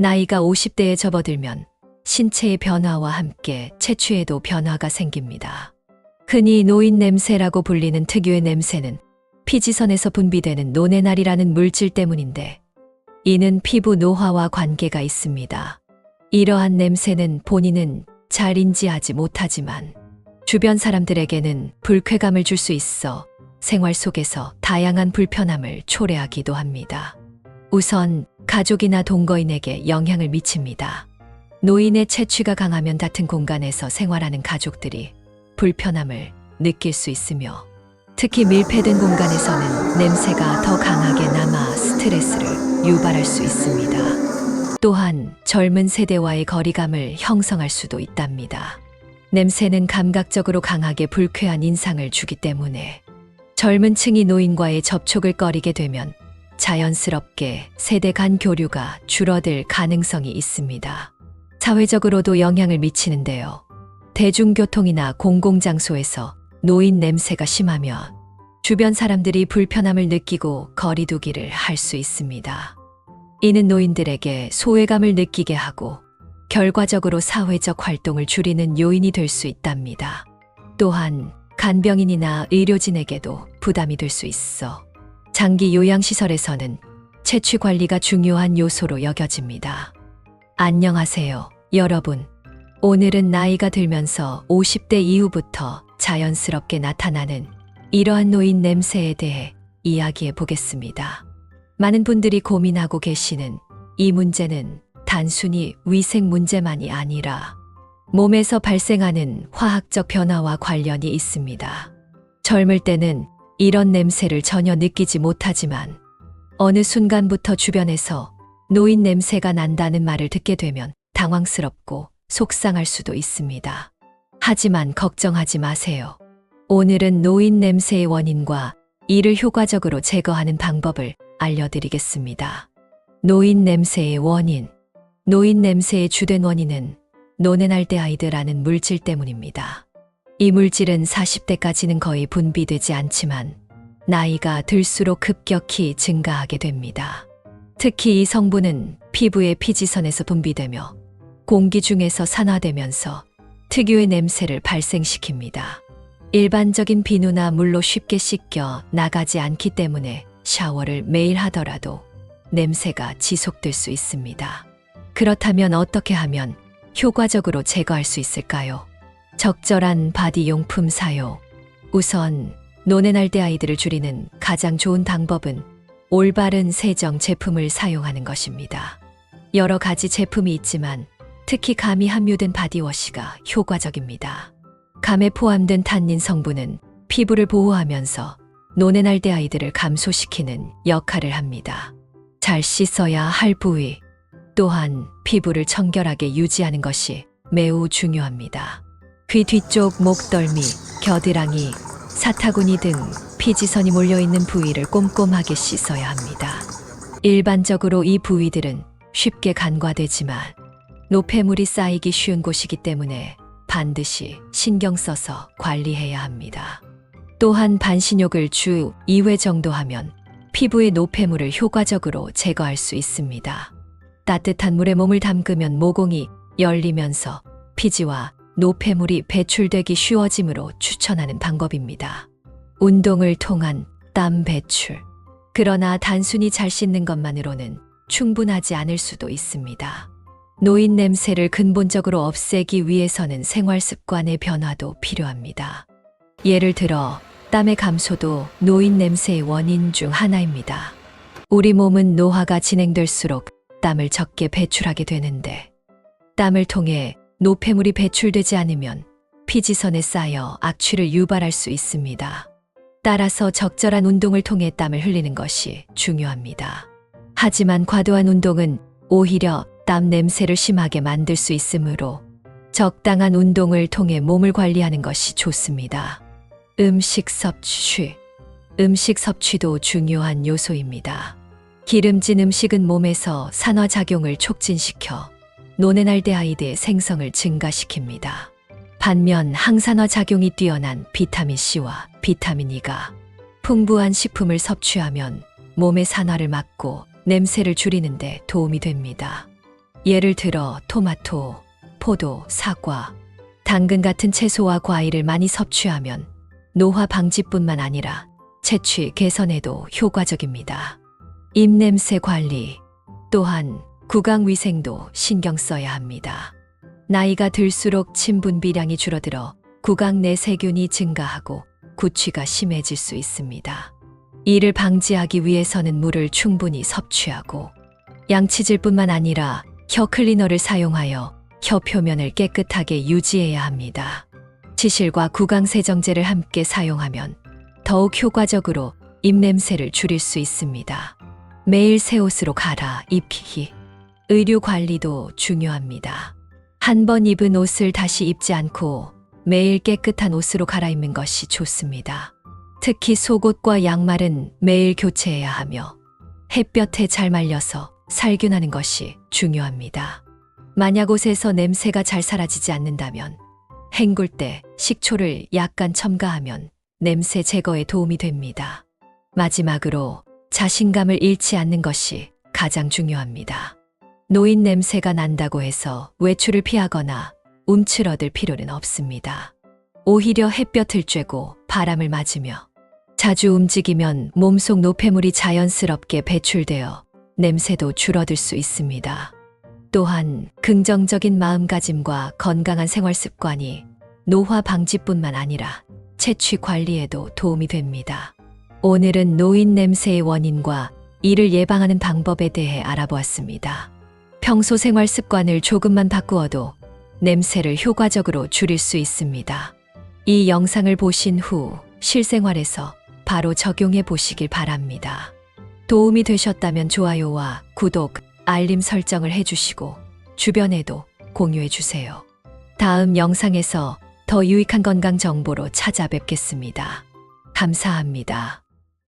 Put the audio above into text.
나이가 50대에 접어들면 신체의 변화와 함께 체취에도 변화가 생깁니다. 흔히 노인 냄새라고 불리는 특유의 냄새는 피지선에서 분비되는 노네날이라는 물질 때문인데 이는 피부 노화와 관계가 있습니다. 이러한 냄새는 본인은 잘 인지하지 못하지만 주변 사람들에게는 불쾌감을 줄 수 있어 생활 속에서 다양한 불편함을 초래하기도 합니다. 우선 가족이나 동거인에게 영향을 미칩니다. 노인의 체취가 강하면 같은 공간에서 생활하는 가족들이 불편함을 느낄 수 있으며 특히 밀폐된 공간에서는 냄새가 더 강하게 남아 스트레스를 유발할 수 있습니다. 또한 젊은 세대와의 거리감을 형성할 수도 있답니다. 냄새는 감각적으로 강하게 불쾌한 인상을 주기 때문에 젊은 층이 노인과의 접촉을 꺼리게 되면 자연스럽게 세대 간 교류가 줄어들 가능성이 있습니다. 사회적으로도 영향을 미치는데요. 대중교통이나 공공장소에서 노인 냄새가 심하면 주변 사람들이 불편함을 느끼고 거리두기를 할 수 있습니다. 이는 노인들에게 소외감을 느끼게 하고 결과적으로 사회적 활동을 줄이는 요인이 될 수 있답니다. 또한 간병인이나 의료진에게도 부담이 될 수 있어 장기 요양시설에서는 체취 관리가 중요한 요소로 여겨집니다. 안녕하세요, 여러분. 오늘은 나이가 들면서 50대 이후부터 자연스럽게 나타나는 이러한 노인 냄새에 대해 이야기해 보겠습니다. 많은 분들이 고민하고 계시는 이 문제는 단순히 위생 문제만이 아니라 몸에서 발생하는 화학적 변화와 관련이 있습니다. 젊을 때는 이런 냄새를 전혀 느끼지 못하지만 어느 순간부터 주변에서 노인 냄새가 난다는 말을 듣게 되면 당황스럽고 속상할 수도 있습니다. 하지만 걱정하지 마세요. 오늘은 노인 냄새의 원인과 이를 효과적으로 제거하는 방법을 알려드리겠습니다. 노인 냄새의 원인. 노인 냄새의 주된 원인은 노네날데하이드라는 물질 때문입니다. 이 물질은 40대까지는 거의 분비되지 않지만 나이가 들수록 급격히 증가하게 됩니다. 특히 이 성분은 피부의 피지선에서 분비되며 공기 중에서 산화되면서 특유의 냄새를 발생시킵니다. 일반적인 비누나 물로 쉽게 씻겨 나가지 않기 때문에 샤워를 매일 하더라도 냄새가 지속될 수 있습니다. 그렇다면 어떻게 하면 효과적으로 제거할 수 있을까요? 적절한 바디 용품 사용. 우선 노네날데하이드를 줄이는 가장 좋은 방법은 올바른 세정 제품을 사용하는 것입니다. 여러 가지 제품이 있지만 특히 감이 함유된 바디워시가 효과적입니다. 감에 포함된 탄닌 성분은 피부를 보호하면서 노네날데하이드를 감소시키는 역할을 합니다. 잘 씻어야 할 부위. 또한 피부를 청결하게 유지하는 것이 매우 중요합니다. 귀 뒤쪽 목덜미, 겨드랑이, 사타구니 등 피지선이 몰려있는 부위를 꼼꼼하게 씻어야 합니다. 일반적으로 이 부위들은 쉽게 간과되지만 노폐물이 쌓이기 쉬운 곳이기 때문에 반드시 신경 써서 관리해야 합니다. 또한 반신욕을 주 2회 정도 하면 피부의 노폐물을 효과적으로 제거할 수 있습니다. 따뜻한 물에 몸을 담그면 모공이 열리면서 피지와 노폐물이 배출되기 쉬워지므로 추천하는 방법입니다. 운동을 통한 땀 배출. 그러나 단순히 잘 씻는 것만으로는 충분하지 않을 수도 있습니다. 노인 냄새를 근본적으로 없애기 위해서는 생활 습관의 변화도 필요합니다. 예를 들어 땀의 감소도 노인 냄새의 원인 중 하나입니다. 우리 몸은 노화가 진행될수록 땀을 적게 배출하게 되는데 땀을 통해 노폐물이 배출되지 않으면 피지선에 쌓여 악취를 유발할 수 있습니다. 따라서 적절한 운동을 통해 땀을 흘리는 것이 중요합니다. 하지만 과도한 운동은 오히려 땀 냄새를 심하게 만들 수 있으므로 적당한 운동을 통해 몸을 관리하는 것이 좋습니다. 음식 섭취. 음식 섭취도 중요한 요소입니다. 기름진 음식은 몸에서 산화작용을 촉진시켜 노네날데하이드의 생성을 증가시킵니다. 반면 항산화 작용이 뛰어난 비타민 C와 비타민 E가 풍부한 식품을 섭취하면 몸의 산화를 막고 냄새를 줄이는 데 도움이 됩니다. 예를 들어 토마토, 포도, 사과, 당근 같은 채소와 과일을 많이 섭취하면 노화 방지뿐만 아니라 채취 개선에도 효과적입니다. 입냄새 관리, 또한 구강 위생도 신경 써야 합니다. 나이가 들수록 침 분비량이 줄어들어 구강 내 세균이 증가하고 구취가 심해질 수 있습니다. 이를 방지하기 위해서는 물을 충분히 섭취하고 양치질뿐만 아니라 혀 클리너를 사용하여 혀 표면을 깨끗하게 유지해야 합니다. 치실과 구강 세정제를 함께 사용하면 더욱 효과적으로 입냄새를 줄일 수 있습니다. 매일 새 옷으로 갈아입기. 의류 관리도 중요합니다. 한 번 입은 옷을 다시 입지 않고 매일 깨끗한 옷으로 갈아입는 것이 좋습니다. 특히 속옷과 양말은 매일 교체해야 하며 햇볕에 잘 말려서 살균하는 것이 중요합니다. 만약 옷에서 냄새가 잘 사라지지 않는다면 헹굴 때 식초를 약간 첨가하면 냄새 제거에 도움이 됩니다. 마지막으로 자신감을 잃지 않는 것이 가장 중요합니다. 노인 냄새가 난다고 해서 외출을 피하거나 움츠러들 필요는 없습니다. 오히려 햇볕을 쬐고 바람을 맞으며 자주 움직이면 몸속 노폐물이 자연스럽게 배출되어 냄새도 줄어들 수 있습니다. 또한 긍정적인 마음가짐과 건강한 생활 습관이 노화 방지뿐만 아니라 채취 관리에도 도움이 됩니다. 오늘은 노인 냄새의 원인과 이를 예방하는 방법에 대해 알아보았습니다. 평소 생활 습관을 조금만 바꾸어도 냄새를 효과적으로 줄일 수 있습니다. 이 영상을 보신 후 실생활에서 바로 적용해 보시길 바랍니다. 도움이 되셨다면 좋아요와 구독, 알림 설정을 해주시고 주변에도 공유해 주세요. 다음 영상에서 더 유익한 건강 정보로 찾아뵙겠습니다. 감사합니다.